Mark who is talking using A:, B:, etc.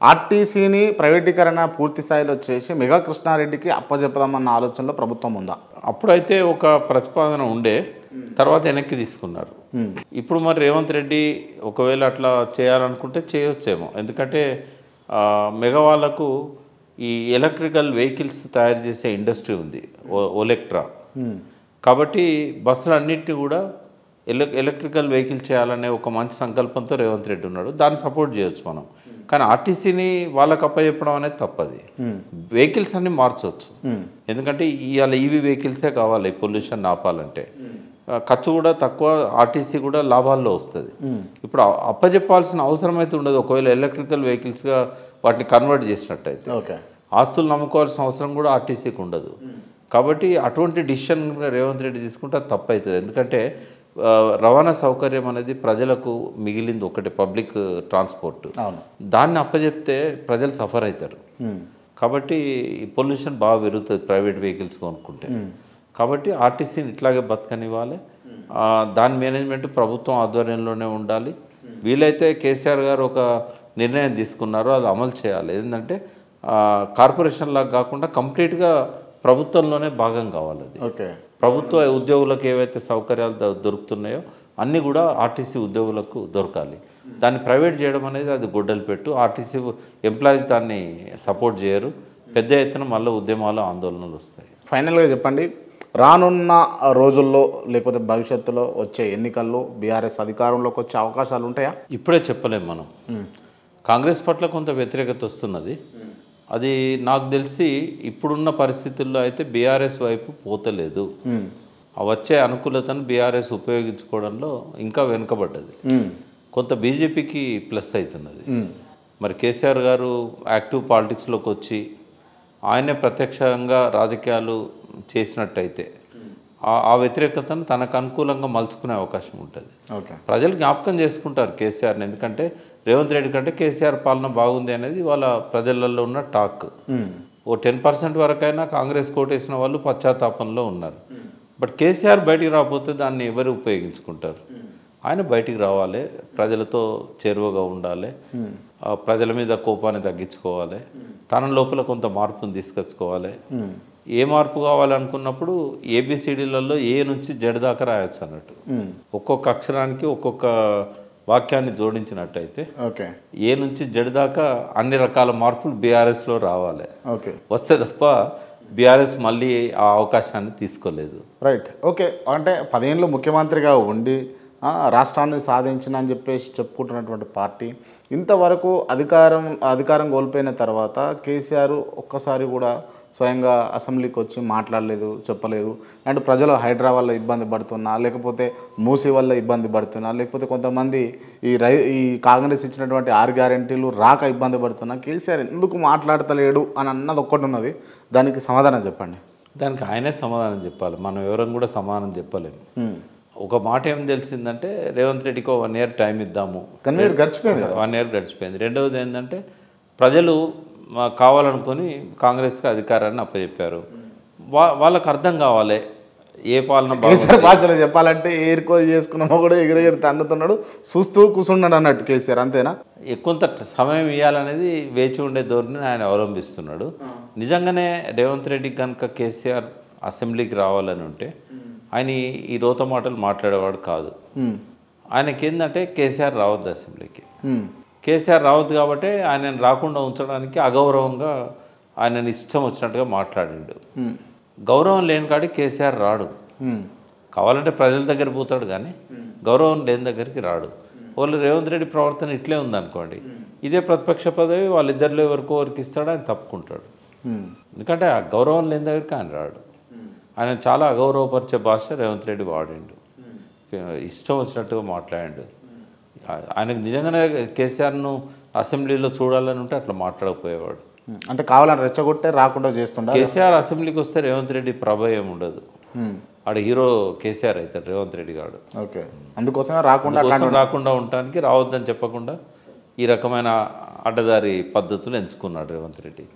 A: ఆర్టీసీని ప్రైవేటీకరణ పూర్తి స్థాయిలో చేసి మెగా కృష్ణారెడ్డికి అప్పజెప్పదామన్న ఆలోచనలో ప్రభుత్వం ఉందా?
B: అప్పుడైతే ఒక ప్రతిపాదన ఉండే, తర్వాత వెనక్కి తీసుకున్నారు. ఇప్పుడు మరి రేవంత్ రెడ్డి ఒకవేళ అట్లా చేయాలనుకుంటే చేయొచ్చేమో. ఎందుకంటే మెగా వాళ్ళకు ఈ ఎలక్ట్రికల్ వెహికల్స్ తయారు చేసే ఇండస్ట్రీ ఉంది, ఓలెక్ట్రా. కాబట్టి బస్సులు అన్నింటినీ కూడా ఎలక్ట్రికల్ వెహికల్ చేయాలనే ఒక మంచి సంకల్పంతో రేవంత్ రెడ్డి ఉన్నాడు. దాన్ని సపోర్ట్ చేయొచ్చు మనం. కానీ ఆర్టీసీని వాళ్ళకి అప్పచెప్పడం అనేది తప్పది. వెహికల్స్ అన్ని మార్చవచ్చు. ఎందుకంటే ఇవాళ ఈవీ వెహికల్సే కావాలి పొల్యూషన్ ఆపాలంటే. ఖర్చు కూడా తక్కువ, ఆర్టీసీ కూడా లాభాల్లో వస్తుంది. ఇప్పుడు అప్పచెప్పాల్సిన అవసరం అయితే ఉండదు ఒకవేళ ఎలక్ట్రికల్ వెహికల్స్గా వాటిని కన్వర్ట్ చేసినట్టయితే. ఆస్తులు నమ్ముకోవాల్సిన అవసరం కూడా ఆర్టీసీకి ఉండదు. కాబట్టి అటువంటి డిసిషన్ రేవంత్ రెడ్డి తీసుకుంటే అది తప్పు అవుతుంది. ఎందుకంటే రవాణా సౌకర్యం అనేది ప్రజలకు మిగిలింది ఒకటి, పబ్లిక్ ట్రాన్స్పోర్ట్. దాన్ని అప్పచెప్తే ప్రజలు సఫర్ అవుతారు. కాబట్టి పొల్యూషన్ బాగా పెరుగుతుంది ప్రైవేట్ వెహికల్స్ కొనుక్కుంటే. కాబట్టి ఆర్టీసీని ఇట్లాగే బతకనివ్వాలి. దాని మేనేజ్మెంట్ ప్రభుత్వం ఆధ్వర్యంలోనే ఉండాలి. వీలైతే కేసీఆర్ గారు ఒక నిర్ణయం తీసుకున్నారో అది అమలు చేయాలి. ఏంటంటే కార్పొరేషన్ లాగా కాకుండా కంప్లీట్గా ప్రభుత్వంలోనే భాగం కావాలి. అది ప్రభుత్వ ఉద్యోగులకు ఏవైతే సౌకర్యాలు దొరుకుతున్నాయో అన్నీ కూడా ఆర్టీసీ ఉద్యోగులకు దొరకాలి. దాన్ని ప్రైవేట్ చేయడం అనేది అది గొడ్డలు పెట్టు. ఆర్టీసీ ఎంప్లాయీస్ దాన్ని సపోర్ట్ చేయరు. పెద్ద ఎత్తున మళ్ళీ ఉద్యమాలు, ఆందోళనలు వస్తాయి.
A: ఫైనల్గా చెప్పండి, రానున్న రోజుల్లో లేకపోతే భవిష్యత్తులో వచ్చే ఎన్నికల్లో బీఆర్ఎస్ అధికారంలోకి వచ్చే అవకాశాలు ఉంటాయా?
B: ఇప్పుడే చెప్పలేము మనం. కాంగ్రెస్ పట్ల కొంత వ్యతిరేకత వస్తున్నది. అది నాకు తెలిసి ఇప్పుడున్న పరిస్థితుల్లో అయితే బీఆర్ఎస్ వైపు పోతలేదు. వచ్చే అనుకూలతను బీఆర్ఎస్ ఉపయోగించుకోవడంలో ఇంకా వెనుకబడ్డది. కొంత బీజేపీకి ప్లస్ అవుతున్నది. మరి కేసీఆర్ గారు యాక్టివ్ పాలిటిక్స్లోకి వచ్చి ఆయనే ప్రత్యక్షంగా రాజకీయాలు చేసినట్టయితే ఆ వ్యతిరేకతను తనకు అనుకూలంగా మలుచుకునే అవకాశం ఉంటుంది. ప్రజలు జ్ఞాపకం చేసుకుంటారు కేసీఆర్ని. ఎందుకంటే రేవంత్ రెడ్డి కంటే కేసీఆర్ పాలన బాగుంది అనేది వాళ్ళ ప్రజలలో ఉన్న టాక్. ఓ 10% వరకైనా కాంగ్రెస్ కోటేసిన వాళ్ళు పశ్చాత్తాపంలో ఉన్నారు. బట్ కేసీఆర్ బయటికి రాకపోతే దాన్ని ఎవరు ఉపయోగించుకుంటారు? ఆయన బయటికి రావాలి, ప్రజలతో చేరువగా ఉండాలి, ప్రజల మీద కోపాన్ని తగ్గించుకోవాలి, తన లోపల కొంత మార్పును తీసుకొచ్చుకోవాలి. ఏ మార్పు కావాలనుకున్నప్పుడు ఏబిసిడీలలో ఏ నుంచి జెడ్ దాకా రాయొచ్చు అన్నట్టు. ఒక్కొక్క అక్షరానికి ఒక్కొక్క వాక్యాన్ని జోడించినట్టయితే ఏ నుంచి జెడ్ దాకా అన్ని రకాల మార్పులు బీఆర్ఎస్లో రావాలి. వస్తే తప్ప బీఆర్ఎస్ మళ్ళీ ఆ అవకాశాన్ని తీసుకోలేదు.
A: రైట్. ఓకే. అంటే 10 ఏళ్ళు ముఖ్యమంత్రిగా ఉండి రాష్ట్రాన్ని సాధించిన అని చెప్పేసి చెప్పుకుంటున్నటువంటి పార్టీ ఇంతవరకు అధికారం కోల్పోయిన తర్వాత కేసీఆర్ ఒక్కసారి కూడా స్వయంగా అసెంబ్లీకి వచ్చి మాట్లాడలేదు, చెప్పలేదు. అండ్ ప్రజలు హైడ్రా వల్ల ఇబ్బంది పడుతున్నా, లేకపోతే మూసీ వల్ల ఇబ్బంది పడుతున్నా, లేకపోతే కొంతమంది ఈ కాంగ్రెస్ ఇచ్చినటువంటి 6 గ్యారెంటీలు రాక ఇబ్బంది పడుతున్నా, కేసీఆర్ ఎందుకు మాట్లాడతలేడు అని అన్నది ఒక్కటి ఉన్నది. దానికి సమాధానం చెప్పండి.
B: దానికి ఆయనే సమాధానం చెప్పాలి. మనం ఎవరం కూడా సమాధానం చెప్పలేము. ఒక మాట ఏం తెలిసిందంటే రేవంత్ రెడ్డికి 1 year టైం ఇద్దాము.
A: 1 year గడిచిపోయింది.
B: 1 year గడిచిపోయింది. రెండవది ఏంటంటే ప్రజలు కావాలనుకొని కాంగ్రెస్కి అధికారాన్ని అప్పచెప్పారు. వాళ్ళకి అర్థం కావాలి ఏ పాలన
A: భాషలో చెప్పాలంటే ఏరుకోలు చేసుకున్నామో కూడా ఎగిరెగిరి తండుతున్నాడు, చూస్తూ కూర్చున్నాడు అన్నట్టు కేసీఆర్. అంతేనా?
B: కొంత సమయం ఇవ్వాలనేది వేచి ఉండే ధోరణిని ఆయన అవలంబిస్తున్నాడు. నిజంగానే రేవంత్ రెడ్డికి కనుక కేసీఆర్ అసెంబ్లీకి రావాలని ఉంటే ఆయన ఈ రోత మాటలు మాట్లాడేవాడు కాదు. ఆయనకి ఏంటంటే కేసీఆర్ రావద్దు అసెంబ్లీకి. కేసీఆర్ రావద్దు కాబట్టి ఆయనను రాకుండా ఉంచడానికి అగౌరవంగా ఆయనని ఇష్టం వచ్చినట్టుగా మాట్లాడిండు. గౌరవం లేని కాడికి కేసీఆర్ రాడు. కావాలంటే ప్రజల దగ్గర పోతాడు కానీ గౌరవం లేని దగ్గరికి రాడు. వాళ్ళు రేవంత్ రెడ్డి ప్రవర్తన ఇట్లే ఉందనుకోండి, ఇదే ప్రతిపక్ష పదవి వాళ్ళిద్దరిలో ఎవరికి ఇస్తాడు, ఆయన తప్పుకుంటాడు. ఎందుకంటే ఆ గౌరవం లేని దగ్గరికి ఆయన రాడు. ఆయన చాలా అగౌరవపరిచే భాష రేవంత్ రెడ్డి వాడిండు, ఇష్టం వచ్చినట్టుగా మాట్లాడిండు. ఆయనకు నిజంగానే కేసీఆర్ను అసెంబ్లీలో చూడాలని ఉంటే అట్లా మాట్లాడకపోయేవాడు.
A: అంటే కావాలని రెచ్చగొట్టే రాకుండా చేస్తుండే.
B: కేసీఆర్ అసెంబ్లీకి వస్తే రేవంత్ రెడ్డి ప్రభావం ఉండదు. ఆడ హీరో కేసీఆర్ అవుతాడు రేవంత్ రెడ్డి గారు.
A: అందుకోసం రాకుండా
B: ఉండటానికి రావద్దని చెప్పకుండా ఈ రకమైన అడ్డదారి పద్ధతులు ఎంచుకున్నాడు రేవంత్ రెడ్డి.